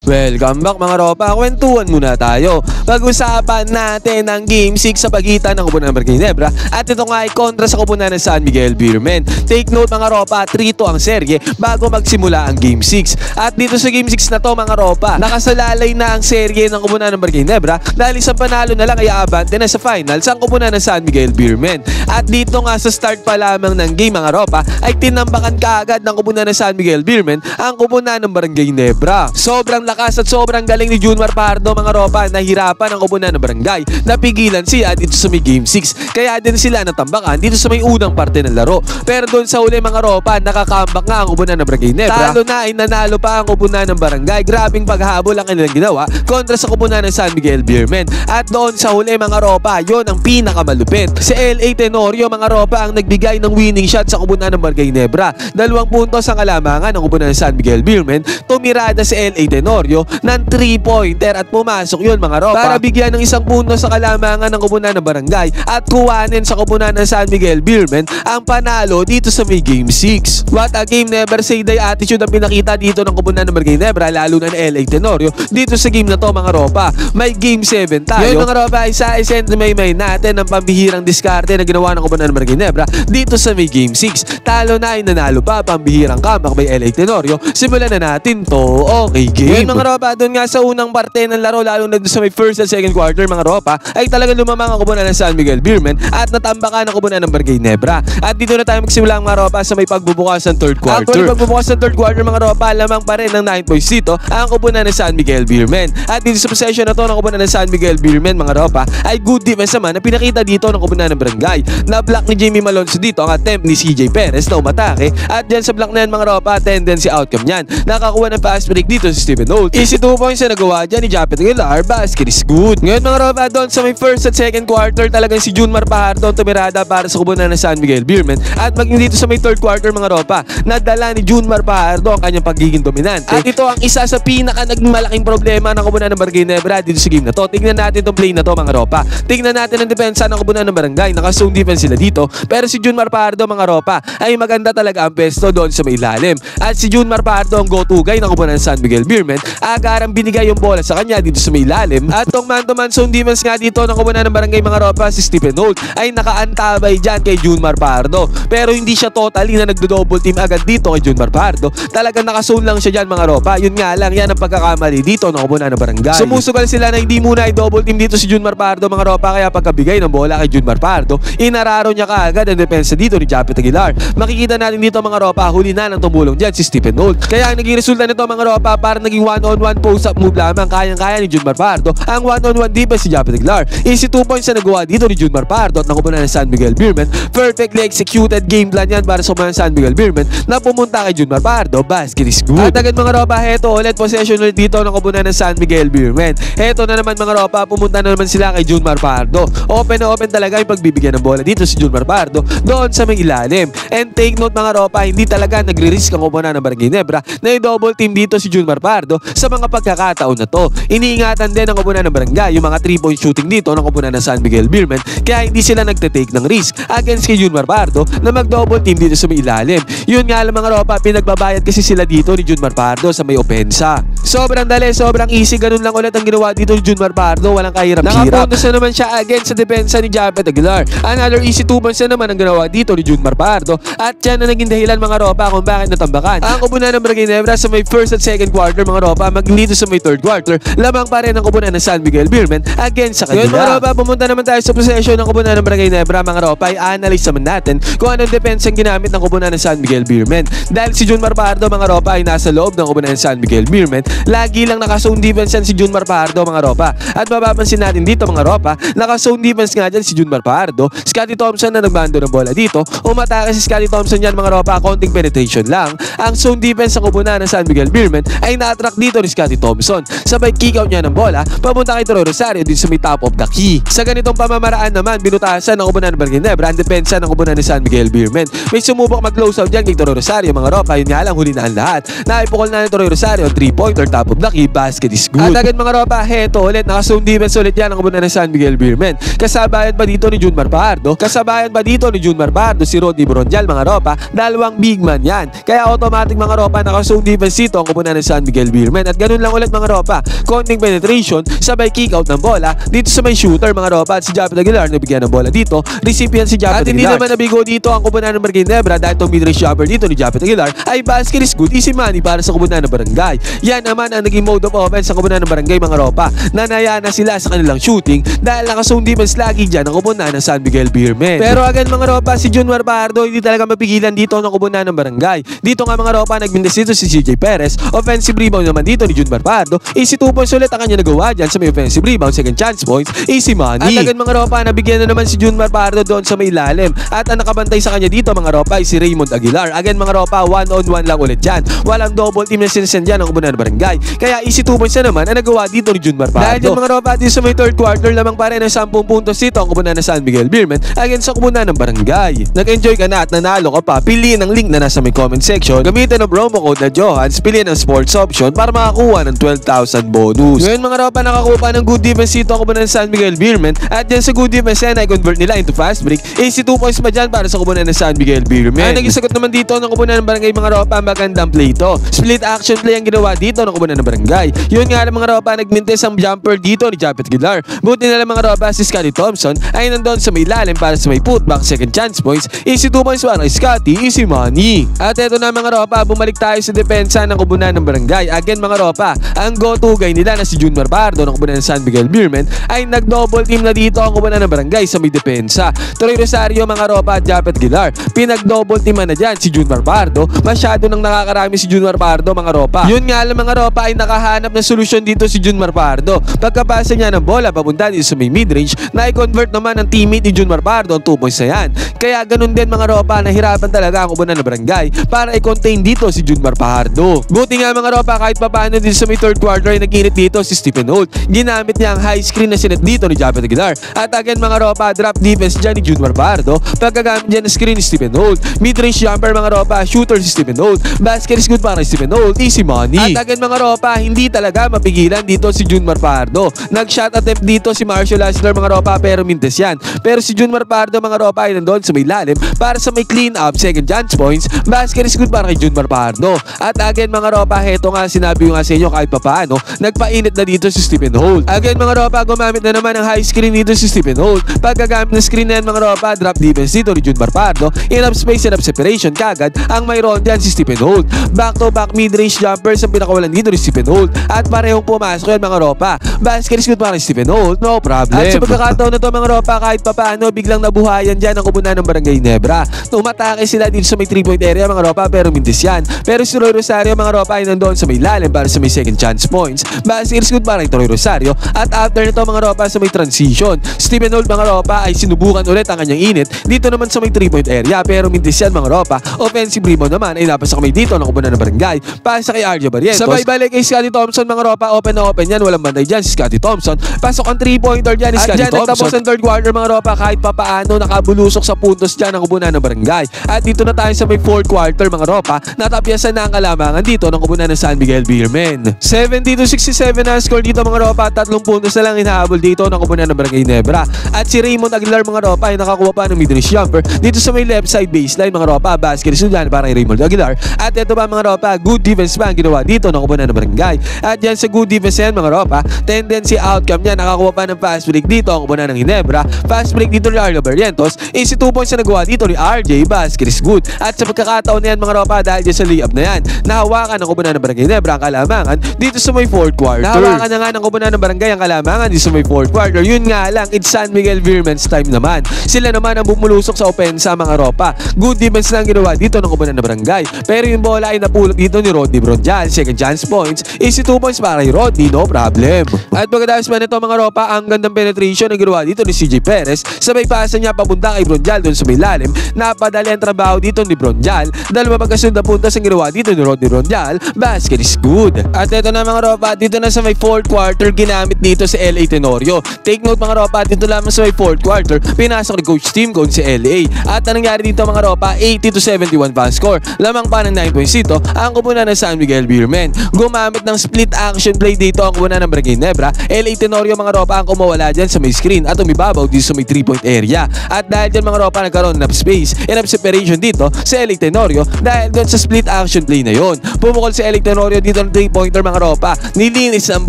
Welcome back mga ropa, kwentuhan muna tayo. Pag-usapan natin ang Game 6 sa pagitan ng Kupunan ng Barangay Ginebra at ito nga ay kontra sa Kupunan ng San Miguel Beermen. Take note mga ropa, 3-2 ang serye bago magsimula ang Game 6. At dito sa Game 6 na to mga ropa, nakasalalay na ang serye ng Kupunan ng Barangay Ginebra dahil isang panalo na lang ay aabante na sa finals ang Kupunan ng San Miguel Beermen. At dito nga sa start pa lamang ng game mga ropa ay tinambakan kaagad ng Kupunan ng San Miguel Beermen ang Kupunan ng Barangay Ginebra. Sobrang lakas at sobrang galing ni Junmar Pardo mga ropa, nahirapan ang Kupunan ng Barangay, napigilan siya dito sa may Game 6, kaya din sila natambakan dito sa may unang parte ng laro. Pero doon sa uli mga ropa, nakakambak nga ang Kupunan ng Barangay Ginebra, talo na ay nanalo pa ang Kupunan ng Barangay. Grabing paghabol ang kanilang ginawa kontra sa Kupunan ng San Miguel Beermen. At doon sa huli mga ropa, yon ang pinakamalupit. Si LA Tenorio mga ropa ang nagbigay ng winning shot sa Kupunan ng Barangay Ginebra. 2 puntos ang kalamangan ng Kupunan ng San Miguel Beermen. Tumirada si LA Tenorio ng 3-pointer at pumasok yun mga ropa para bigyan ng 1 punto sa kalamangan ng Kupunan ng Barangay at kuwanin sa Kupunan ng San Miguel Beermen ang panalo dito sa may Game 6. What a game, never say die attitude ang pinakita dito ng Kupunan ng Barangay Ginebra, lalo na ng LA Tenorio dito sa game na to mga ropa. May Game 7 tayo. Yun mga ropa, isa-isent may natin ang pambihirang diskarte na ginawa ng Kupunan ng Barangay Ginebra dito sa may Game 6. Talo na ay nanalo pa, pambihirang comeback by LA Tenorio. Simulan na natin to. Okay game. Yun mga ropa, doon nga sa unang parte ng laro, lalo na doon sa may first at second quarter mga ropa, ay talagang lumamang ang Kupunan ng San Miguel Beermen at natambakan ang Kupunan ng Barangay Ginebra. At dito na tayo magsimula mga ropa sa may pagbubukas ng third quarter. Actually, pagbubukas ng third quarter mga ropa, lamang pa rin ng 9 points dito ang Kupunan ng San Miguel Beermen. At dito sa possession na to ng Kupunan ng San Miguel Beermen mga ropa, ay good defense naman na pinakita dito ng Kupunan ng Barangay. Na-block ni Jamie Malonzo dito ang attempt ni CJ Perez na umatake. At dyan sa block na yan mga ropa, tendency outcome yan. Nakakuha ng fast break dito si Stephen Holt. Easy 2 points na nagawa dyan ni Japet Aguilar. Basket is good. Ngayon mga ropa, doon sa may first at second quarter, talagang si Junmar Pardo tumirada para sa Kupunan ng San Miguel Beermen. At maging dito sa may third quarter mga ropa, nadala ni Junmar Pardo ang kanyang pagiging dominante. At ito ang isa sa pinaka naging malaking problema ng Kupunan ng Barangay Ginebra dito sa game na to. Tingnan natin itong play na to mga ropa. Tingnan natin ang depensa ng Kupunan ng Barangay. Naka-zone defense sila dito. Pero si Junmar Pardo mga ropa ay maganda talaga ang pesto doon sa may ilalim. At si Junmar Pardo ang go-to guy ng Kupunan ng San Miguel Beermen. Agarang binigay yung bola sa kanya dito sa may ilalim. At tong man-to-man zone defense nga dito ng Kupunan ng Barangay mga ropa, si Stephen Holt ay nakaantabay dyan kay Junmar Pardo. Pero hindi siya totally na nagdo-double team agad dito kay Junmar Pardo. Talagang naka-zone lang siya dyan mga ropa. Yun nga lang, yan ang pagkakamali dito ng Kupunan ng Barangay. Sumusugal sila na hindi muna i-double team dito si Junmar Pardo mga ropa, kaya pagkabigay ng bola kay Junmar Pardo, inararo niya kaagad ang depensa dito ni Japet Aguilar. Makikita natin dito mga ropa, huli na ng tumulong dyan si Stephen Holt. Kaya ang naging resulta nito mga ropa, para naging 1-on-1 post-up move lamang, kayang-kaya ni Junmar Pardo ang 1-on-1 defense si Japet Aguilar. Easy 2 points na nagawa dito ni Junmar Pardo at nakupunan ng San Miguel Beermen. Perfectly executed game plan yan para sa Kupunan ng San Miguel Beermen na pumunta kay Junmar Pardo. Basket is good. At agad mga ropa, heto ulit possession ulit dito ng Kupunan ng San Miguel Beermen. Heto na naman mga ropa, pumunta na naman sila kay Junmar Pardo. Open na open talaga yung pagbibigyan ng bola dito si Junmar Pardo doon sa may ilalim. And take note mga ropa, hindi talaga nagre-risk ang Kupunan ng Barangay Ginebra na i-double team dito si Junmar Pardo sa mga pagkakataon na to. Iniingatan din ng Kupunan ng Barangay yung mga 3-point shooting dito ng Kupunan ng San Miguel Beermen, kaya hindi sila nagte-take ng risk against kay Junmar Pardo na mag-double team dito sa may ilalim. Yun nga lang mga ropa, pinagbabayad kasi sila dito ni Junmar Pardo sa may opensa. Sobrang dali, sobrang easy, ganun lang ulit ang ginawa dito ni Junmar Pardo, walang kahirap-hirap. Nakapuntos na naman siya against sa depensa ni Japet Aguilar. Another easy 2 points na naman ang ginawa dito ni Junmar Pardo, at yan na naging dahilan mga ropa kung bakit natambakan ang Kupunan ng Barangay Ginebra sa may first at second quarter mga ropa. Maging dito sa may third quarter, lamang pa rin ang Kupunan ng San Miguel Beermen against sa kanila. Yun mga ropa, pumunta naman tayo sa possession ng Kupunan ng Barangay Ginebra mga ropa. I-analyze naman natin kung anong depensa ang ginamit ng Kupunan ng San Miguel Beermen. Dahil si Junmar Pardo mga ropa ay nasa loob ng Kupunan ng San Miguel Beermen, lagi lang naka-zone defense yan si Junmar Pardo mga ropa. At mapapansin natin dito mga ropa, naka-zone defense nga dyan si Junmar Pardo. Scottie Thompson na nagbando ng bola dito, umatake si Scottie Thompson yan mga ropa, konting penetration lang. Ang zone defense sa Kupunan ng San Miguel Beermen ay na-attract dito ni Scottie Thompson. Sabay kick out niya ng bola papunta kay Troy Rosario dito sa may top of the key. Sa ganitong pamamaraan naman, binutasan ng Kupunan ng Barangay Ginebra ang depensa ng Kupunan ng San Miguel Beermen. May sumubok mag-close out dyan kay Troy Rosario mga ropa. Yun nga lang, huli na ang lahat. Naipukol na ni Troy Rosario 3-pointer top of the key. Basket is good. At agad mga ropa, heto ulit, naka-zone defense ulit yan ang Kupunan ng San Miguel Beermen. Kasabayan pa dito ni Junmar Pardo. Kasabayan pa dito ni Junmar Pardo si Rodney Brondial mga ropa. Dalawang big man yan. Kaya automatic mga ropa, naka-zone defense dito ang Kupunan ng San Miguel Beermen. movement at ganun lang ulit mga ropa. Konting penetration, sabay kick out ng bola dito sa may shooter mga ropa at si Japet Aguilar nabigyan ng bola dito. Recipient si Japet Aguilar. At hindi naman nabigo dito ang kubunan ng Barangay Nebra dahil itong mid-range jumper dito ni Japet Aguilar ay basket is good, easy money para sa kubunan ng Barangay. Yan naman ang naging mode of offense sa kubunan ng Barangay mga ropa. Nanaya na sila sa kanilang shooting dahil nakasong defense lagi dyan ang kubunan ng San Miguel Beermen. Pero again mga ropa, si Junmar Pardo hindi talaga mapigilan dito ng kubunan ng Barangay. Dito nga mga ropa, nagmindes dito si CJ Perez. Offensive rebound naman dito ni Junmar Pardo. Easy 2 points ulit ang kanya nagawa dyan sa may offensive rebound, second chance points, easy money. At agad mga ropa, nabigyan na naman si Junmar Pardo doon sa may ilalim. At ang nakabantay sa kanya dito mga ropa ay si Raymond Aguilar. Again mga ropa, 1-on-1 lang ulit dyan. Walang double team na sinasend dyan ang kubunan ng Barangay. Kaya easy 2 points na naman ang nagawa dito ni Junmar Pardo. Dahil dyan mga ropa, dito sa may third quarter lamang pa rin ang 10 puntos dito ang kubunan ng San Miguel Beermen against sa kubunan ng Barangay. Nag-enjoy ka na at nanalo ka pa, piliin ang link na nasa may comment section. Gamitin ang promo code na Johans, piliin ang sports option para makakuha ng 12,000 bonus. Ngayon mga ropa, nakakuha pa ng good defense dito ang kubunan ng San Miguel Beermen at dyan sa good defense yan ay convert nila into fast break. Easy 2 points pa dyan para sa kubunan ng San Miguel Beermen. Ang naging sagot naman dito ng kubunan ng Barangay mga ropa, magandang play ito. Split action play ang ginawa dito ng kubunan ng Barangay. Yun nga lang mga ropa, nagmintes ang jumper dito ni Japet Aguilar. Buti na lang mga ropa, si Scotty Thompson ay nandun sa may lalim para sa may putback, second chance points. Easy 2 points para kay Scotty, easy money. At eto na mga ropa, bumalik tayo sa depensa ng kubunan ng Barangay. Again mga ropa, ang go-to guy nila na si Junmar Pardo ng kubunan ng San Miguel Beermen ay nag-double team na dito ang kubunan ng Barangay sa may depensa. Troy Rosario mga ropa at Japet Aguilar, pinag-double team na dyan si Junmar Pardo. Masyado nang nakakarami si Junmar Pardo mga ropa. Yun nga lang mga ropa, ay nakahanap ng solusyon dito si Junmar Pardo. Pagkapasa niya ng bola papunta dito sa may mid-range, na i-convert naman ng teammate ni Junmar Pardo ang 2 points na yan. Kaya ganun din mga ropa, nahirapan talaga ang kubunan ng Barangay para i-contain dito si Junmar Pardo. Buti nga mga ropa, kahit papaano dito sa may third quarter ay nag-init dito si Stephen Holt. Ginamit niya ang high screen na sinet dito ni Japet Aguilar. At again mga ropa, drop defense dyan ni Junmar Pardo. Pagkagamit dyan ng screen ni Stephen Holt. Mid-range jumper mga ropa, shooter si Stephen Holt. Basket is good para kay Stephen Holt, easy money. At again mga ropa, hindi talaga mapigilan dito si Junmar Pardo. Nag-shot attempt dito si Marshall Asler mga ropa pero mintes yan. Pero si Junmar Pardo mga ropa ay nandun sa may lalim para sa may clean up, second chance points. Basket is good para kay Junmar Pardo. At again mga ropa, heto nga sinabi ko nga sa inyo kahit papaano, nagpainit na dito si Stephen Holt. Again mga ropa, gumamit na naman ng high screen dito si Stephen Holt. Pagkagamit ng screen na yan mga ropa, drop defense dito ni Junmar Pardo. Enough space, enough separation kagad ang mayroon dyan si Stephen Holt. Back to back mid-range jumpers ang pinakawalan dito ni Stephen Holt. At parehong pumasok yan mga ropa. Basket is good para kay Stephen Holt, no problem. At sa pagkakataon na to mga ropa, kahit papaano, biglang nabuhayan dyan ang kubunan ng Barangay Nebra. Umatake sila dito sa may 3-point area mga ropa pero mintis yan. Pero si Troy Rosario mga ropa ay nandoon sa may lalim para sa may second chance points. Basket is good para kay Troy Rosario. At after nito mga ropa sa may transition, Stephen Holt mga ropa ay sinubukan ulit ang kanyang init dito naman sa may 3-point area pero mintis yan mga ropa. Offensive rebound naman ay napasa kami dito ng kubunan ng Barangay. Pasa kay RJ Barrientos. Sabay balik kay Scotty Thompson mga ropa, open na open yan, walang banday dyan si Scotty Thompson. Pasok ang 3-pointer dyan ni Scotty Thompson. At dyan nagtapos ang third quarter mga ropa, kahit papaano nakabulusok sa puntos dyan ang kubunan ng Barangay. At dito na tayo sa may fourth quarter mga ropa, natapyasan na ang kalamangan dito ng kubunan ng San Miguel Beermen. 70-67 na score dito mga ropa, 3 puntos na lang hinahabol dito ng kubunan ng Barangay Nebra. At si Raymond Aguilar mga ropa ay nakakuha pa ng mid-range jumper dito sa may left side baseline mga ropa, basket is dyan para kay Raymond Aguilar. At ito ba mga ropa, good defense ba ang ginawa dito ng kubunan ng Barangay. At dyan sa good defense yan mga ropa, tendency outcome niya, nakakuha pa ng fast break dito ang kubunan ng Ginebra. Fast break dito ni RJ Barrientos, easy 2 points na nagawa dito ni RJ, basket is good. At sa pagkakataon na yan mga ropa, dahil dyan sa layup na yan, nahawakan ng kubunan ng Barangay Ginebra ang kalamangan dito sa may fourth quarter. Nahawakan na nga ng kubunan ng Barangay ang kalamangan dito sa may fourth quarter. Yun nga lang, it's San Miguel Beermen's time naman. Sila naman ang bumulusok sa opensa mga ropa. Good defense lang ginawa dito ng kubunan ng Barangay. Pero yung bola ay napulot dito ni Rodney Bronjal, second chance points, easy 2 points para kay Rodney, no problem. At pagkatapos pa nito mga ropa, ang gandang penetration na ginawa dito ni CJ Perez, sabay pasa niya papunta kay Bronjal doon sa may lalim. Napadali ang trabaho dito ni Bronjal, dahil mapagkasunod na puntos ang ginawa dito ni Rodney Bronjal, basket is good. At ito na mga ropa, dito na sa may fourth quarter, ginamit dito si LA Tenorio. Take note mga ropa, dito lamang sa may fourth quarter, pinasok ni Coach Tim Cone si LA. At ang nangyari dito mga ropa, 80-71 pa score. Lamang pa ng 9 points dito ang kubunan ng San Miguel Beermen. Gumamit ng split action play dito ang kubunan ng Barangay Nebra. LA Tenorio mga ropa ang kumawala dyan sa may screen at umibabaw dito sa may 3-point area. At dahil dyan mga ropa, nagkaroon enough space, enough separation dito sa LA Tenorio dahil doon sa split action play na yon. Pumukol si LA Tenorio dito ng 3-pointer mga ropa. Nilinis ang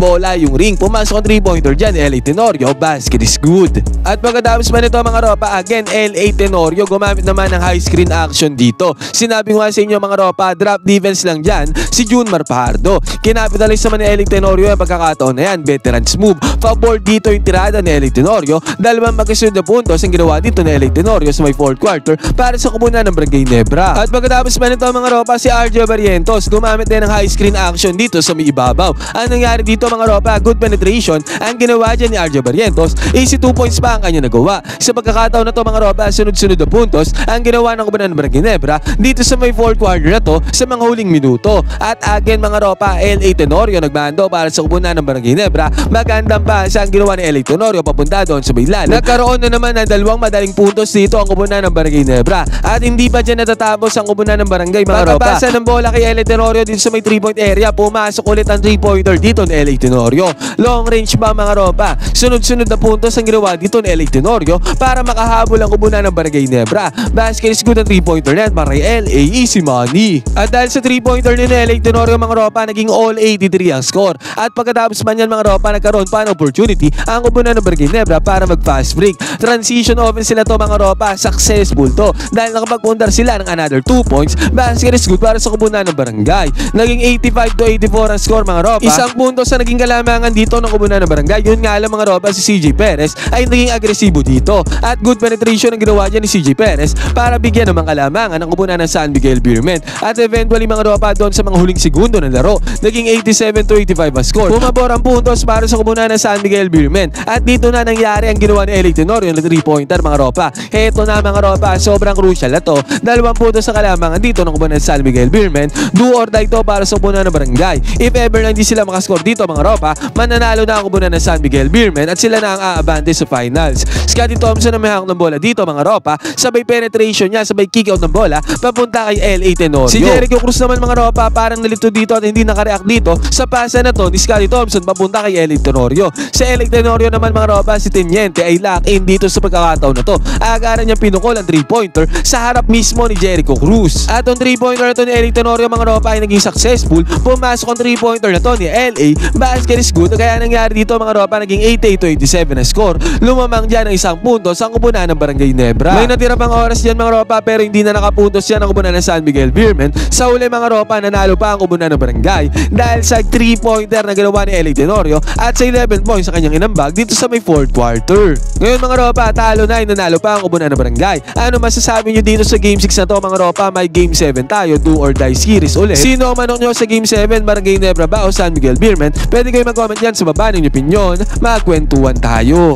bola yung ring. Pumasok ang 3-pointer dyan, LA Tenorio, basket is good. At pagkatapos pa nito mga ropa, again, LA Tenorio gumamit naman ng high screen action dito. Sinabi ko nga sa inyo mga ropa, drop defense lang dyan si Junmar Fajardo. Kinapitalize naman ni LA Tenorio yung pagkakataon na yan, veterans move. Foul dito yung tirada ni LA Tenorio. Dalawang magkasunod na puntos ang ginawa dito ni LA Tenorio sa may 4th quarter para sa kubunan ng Barangay Nebra. At pagkatapos pa nito mga ropa, si RJ Barrientos gumamit din ng high screen action dito sa may ibabaw. Ang nangyari dito mga ropa, good penetration ang ginawa dyan ni RJ Barrientos. 2 points pa ang kanya nagawa. Sa pagkakataon na to mga ropa, sunod-sunod na puntos ang ginawa ng kubunan ng Barangay Nebra dito sa may 4th quarter na to sa mga huling minuto. At again mga ropa, LA Tenorio nagbando para sa kubunan ng Barangay Nebra. Magandang pasa ang ginawa ni LA Tenorio papunta doon sa may lalim. Nagkaroon na naman ng dalawang madaling puntos dito ang kubunan ng Barangay Nebra. At hindi pa dyan natatapos ang kubunan ng Barangay mga ropa. Pagkabasa ng bola kay LA Tenorio dito sa may 3-point area, pumasok ulit ang 3-pointer dito ni LA Tenorio. Long range ba mga ropa? Sunod-sunod na puntos ang ginawa dito ni LA Tenorio para makahabol ang kubunan ng Barangay Nebra. Basket is good ang 3-pointer net para kay LA, easy money. At dahil sa 3-pointer ni LA Tenorio mga ropa, naging all 83 ang score. At pagkatapos man yan mga ropa, nagkaroon pa ng opportunity ang kubunan ng Barangay Nebra para mag fast break. Transition offense sila to mga ropa, successful to dahil nakapagpundar sila ng another 2 points. Basket is good para sa kubunan ng Barangay. Naging 85-84 ang score mga ropa. Isang puntos sa naging kalamangan dito ng kubunan ng Barangay. Yun nga lang mga ropa, si CJ Perez ay naging agresibo dito at good penetration ang ginawa niya ni CJ Perez para bigyan ng mga kalamangan ang kubunan ng San Miguel Beermen. At eventually mga ropa, doon sa mga huling segundo ng laro, naging 87-85 ang score. Pumabor ang puntos para sa kubunan ng San Miguel Beermen. At dito na nangyari ang ginawa ni LA Tenorio na 3-pointer mga ropa. Heto na mga ropa, sobrang crucial na to. 2 puntos sa kalamangan dito ng kubunan ng San Miguel Beermen. Do or die to para sa kubunan ng Barangay. If ever na hindi sila makascore dito mga ropa, mananalo na ang kubunan ng San Miguel Beermen at sila na ang aabante sa finals. Scottie Thompson ang may hawak ng bola dito mga ropa, sabay penetration niya, sabay kick out ng bola papunta kay LA Tenorio. Si Jericho Cruz naman mga ropa, parang nalito dito at hindi nakareact dito sa pasa na to ni Scottie Thompson papunta kay LA Tenorio. Sa LA Tenorio naman mga ropa, si Teniente ay lock in dito sa pagkakataon na to. Agaran niya pinukol ang 3-pointer sa harap mismo ni Jericho Cruz. At ang 3-pointer na to ni LA Tenorio mga ropa ay naging successful. Pumasok ang 3-pointer na to ni LA. Basket is good. Kaya nangyari dito mga ropa, naging 88-87 na score. Lumamang dyan ang 1 puntos ang kubunan ng Barangay Nebra. May natira pang oras dyan mga ropa, pero hindi na nakapuntos yan ang kubunan ng San Miguel Beermen. Sa uli mga ropa, nanalo pa ang kubunan ng Barangay dahil sa 3-pointer na ginawa ni LA Tenorio at sa 11 points sa kanyang inambag dito sa may 4th quarter. Ngayon mga ropa, talo na, nanalo pa ang kubunan ng Barangay. Ano masasabi nyo dito sa Game 6 na to mga ropa? May Game 7 tayo, do or die series ulit. Sino ang manok nyo sa Game 7? Barangay Nebra ba o San Miguel Beermen? Pwede kayo mag-comment yan sa baba ng opinion. Magkwentuhan tayo.